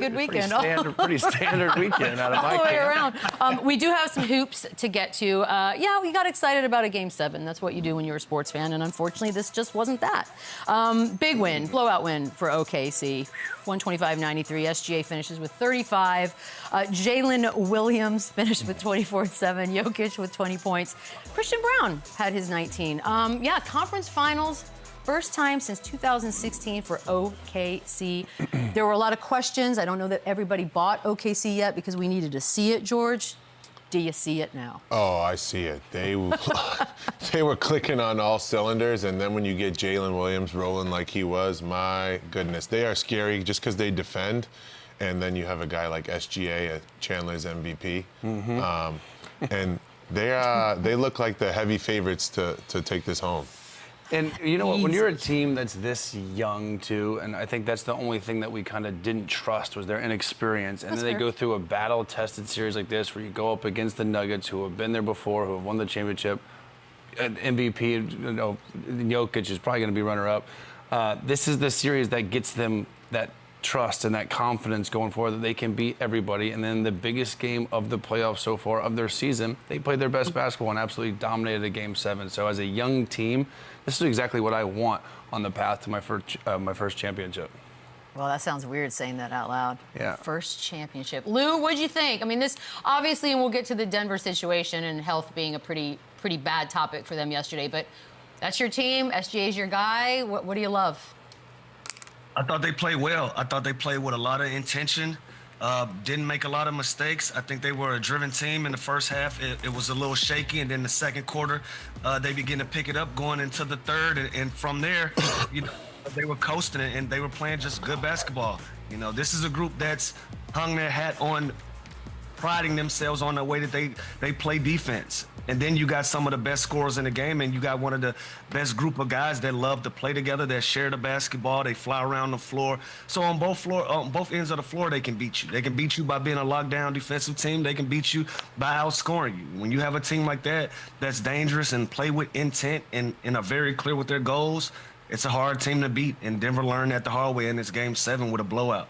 Good weekend. Pretty standard weekend out of my All the way camp. around. We do have some hoops to get to. Yeah, we got excited about a Game 7. That's what you do when you're a sports fan, and unfortunately, this just wasn't that. Big win, blowout win for OKC. 125-93. SGA finishes with 35. Jalen Williams finished with 24-7. Jokic with 20 points. Christian Brown had his 19. Yeah, conference finals. First time since 2016 for OKC. There were a lot of questions. I don't know that everybody bought OKC yet because we needed to see it, George. Do you see it now? Oh, I see it. They were clicking on all cylinders, and then when you get Jalen Williams rolling like he was, my goodness, they are scary just because they defend, and then you have a guy like SGA, Chandler's MVP, and they look like the heavy favorites to take this home. And you know what, when you're a team that's this young too, and I think that's the only thing that we kind of didn't trust was their inexperience. And then they go through a battle-tested series like this where you go up against the Nuggets who have been there before, who have won the championship. An MVP, you know, Jokic is probably going to be runner-up. This is the series that gets them that trust and that confidence going forward that they can beat everybody. And then the biggest game of the playoffs so far of their season, they played their best basketball and absolutely dominated a Game 7. So as a young team, this is exactly what I want on the path to my first championship. Well, that sounds weird saying that out loud. Yeah. First championship. Lou, what'd you think? I mean, this obviously, and we'll get to the Denver situation and health being a pretty bad topic for them yesterday, but that's your team. SGA's your guy. What do you love? I thought they played well. I thought they played with a lot of intention. Didn't make a lot of mistakes. I think they were a driven team in the first half. It was a little shaky, and then the second quarter, they began to pick it up going into the third, and from there, you know, they were coasting it, and they were playing just good basketball. You know, this is a group that's hung their hat on priding themselves on the way that they play defense. And then you got some of the best scorers in the game, and you got one of the best group of guys that love to play together, that share the basketball, they fly around the floor. So on both ends of the floor, they can beat you. They can beat you by being a lockdown defensive team. They can beat you by outscoring you. When you have a team like that that's dangerous and play with intent and are very clear with their goals, it's a hard team to beat. And Denver learned that the hard way in this Game 7 with a blowout.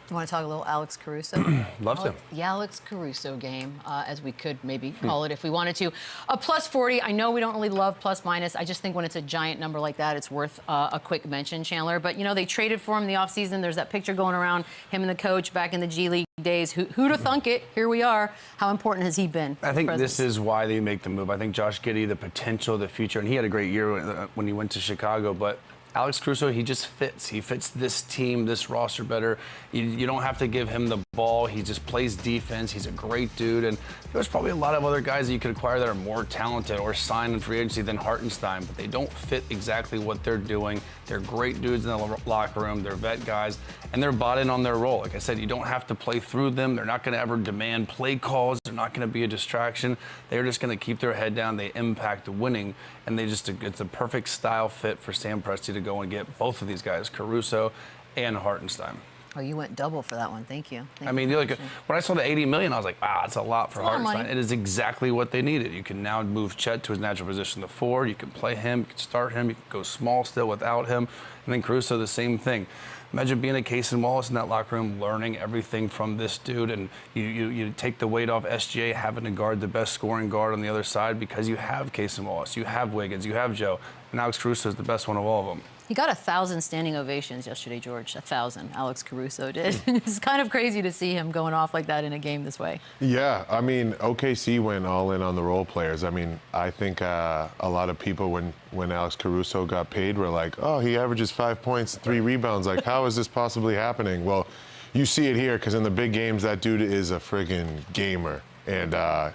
You want to talk a little Alex Caruso? Love to. The Alex Caruso game, as we could maybe call it if we wanted to. A plus 40. I know we don't really love plus minus. I just think when it's a giant number like that, it's worth a quick mention, Chandler. But, you know, they traded for him in the offseason. There's that picture going around, him and the coach back in the G League days. Who'd have thunk it? Here we are. How important has he been? I think this is why they make the move. I think Josh Giddey, the potential, the future, and he had a great year when he went to Chicago, but Alex Caruso, he just fits. He fits this team, this roster better. You don't have to give him the ball. He just plays defense. He's a great dude. And there's probably a lot of other guys that you could acquire that are more talented or sign in free agency than Hartenstein, but they don't fit exactly what they're doing. They're great dudes in the locker room. They're vet guys, and they're bought in on their role. Like I said, you don't have to play through them. They're not going to ever demand play calls. They're not going to be a distraction. They're just going to keep their head down. They impact winning, and it's a perfect style fit for Sam Presti to go and get both of these guys, Caruso and Hartenstein. Oh, you went double for that one. Thank you. I mean, when I saw the $80 million, I was like, wow, that's a lot for Hartenstein. It is exactly what they needed. You can now move Chet to his natural position, the 4. You can play him. You can start him. You can go small still without him. And then Caruso, the same thing. Imagine being a Casey Wallace in that locker room, learning everything from this dude, and you take the weight off SGA having to guard the best scoring guard on the other side because you have Casey Wallace, you have Wiggins, you have Joe, and Alex Caruso is the best one of all of them. He got 1,000 standing ovations yesterday, George. 1,000. Alex Caruso did. It's kind of crazy to see him going off like that in a game this way. Yeah, I mean, OKC went all in on the role players. I mean, I think a lot of people, when Alex Caruso got paid, were like, oh, he averages 5 points, 3 rebounds. Like, how is this possibly happening? Well, you see it here because in the big games, that dude is a friggin' gamer. And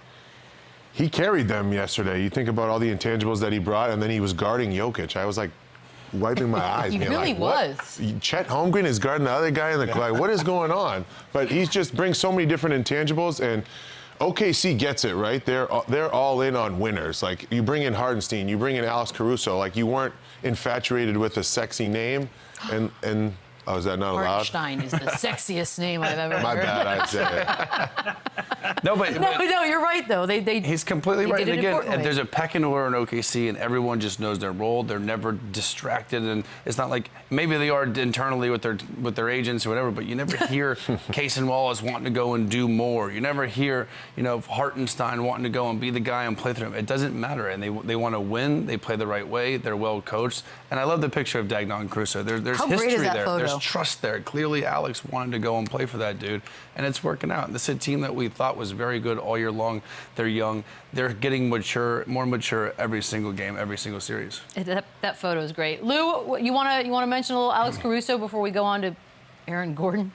he carried them yesterday. You think about all the intangibles that he brought, and then he was guarding Jokic. I was like, wiping my eyes. He really was. Chet Holmgren is guarding the other guy in the like, what is going on? But he just brings so many different intangibles, and OKC gets it, right? They're all in on winners. Like, you bring in Hartenstein, you bring in Alex Caruso. Like, you weren't infatuated with a sexy name, and Oh, is that not allowed? Hartenstein is the sexiest name I've ever heard. My bad, I said it. No, but No, you're right, though. he's completely right. did And it again, importantly. there's a pecking order in OKC, and everyone just knows their role. They're never distracted, and it's not like maybe they are internally with their agents or whatever. But you never hear Cason Wallace wanting to go and do more. You never hear Hartenstein wanting to go and be the guy and play through him. It doesn't matter, and they want to win. They play the right way. They're well coached, and I love the picture of Dagnon and Caruso. There's How history great is that there. photo? There's trust there. Clearly, Alex wanted to go and play for that dude, and it's working out. And this is a team that we thought was very good all year long. They're young. They're getting more mature every single game, every single series. That photo is great. Lou, you want to mention a little Alex Caruso before we go on to Aaron Gordon?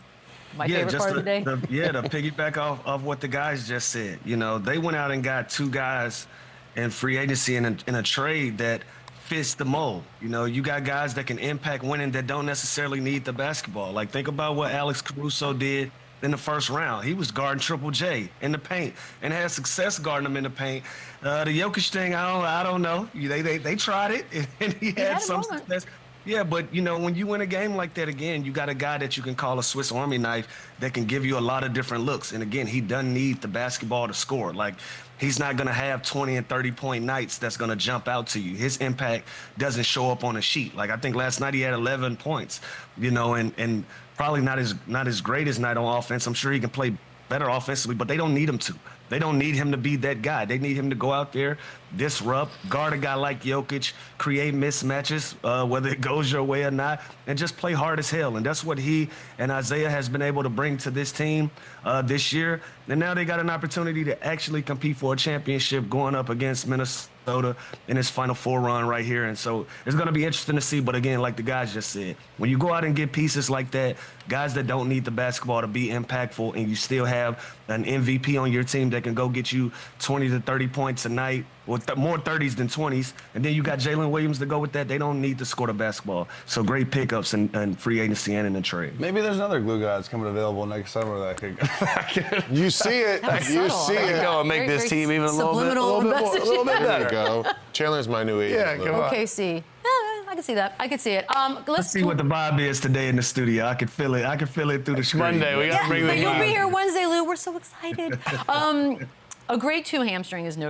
My favorite part of the day. To piggyback off what the guys just said. They went out and got 2 guys in free agency in a trade that fits the mold. You got guys that can impact winning that don't necessarily need the basketball. Like, think about what Alex Caruso did in the first round. He was guarding Triple J in the paint and had success guarding him in the paint. The Jokic thing, I don't know. They tried it, and he had some success. Yeah, but, when you win a game like that, again, you got a guy that you can call a Swiss Army knife that can give you a lot of different looks. And, again, he doesn't need the basketball to score. Like, he's not going to have 20 and 30-point nights that's going to jump out to you. His impact doesn't show up on a sheet. Like, I think last night he had 11 points, and probably not as great as night on offense. I'm sure he can play better offensively, but they don't need him to. They don't need him to be that guy. They need him to go out there, disrupt, guard a guy like Jokic, create mismatches, whether it goes your way or not, and just play hard as hell. And that's what he and Isaiah has been able to bring to this team this year. And now they got an opportunity to actually compete for a championship going up against Minnesota in his Final Four run right here. And so it's going to be interesting to see. But again, like the guys just said, when you go out and get pieces like that, guys that don't need the basketball to be impactful, and you still have an MVP on your team that can go get you 20 to 30 points a night, with more 30s than 20s, and then you got Jalen Williams to go with that. They don't need to score the basketball. So great pickups in free agency and in the trade. Maybe there's another glue guy that's coming available next summer that could You see it. You see it. go and make Very, this very team even a little bit subliminal better. There you go. Chandler's my new agent. Yeah, come on. OKC. I can see that. I can see it. Let's see what the vibe is today in the studio. I can feel it. I can feel it through the screen. Monday, we got to bring the But you'll vibe. be here Wednesday, Lou. We're so excited. A grade 2 hamstring is no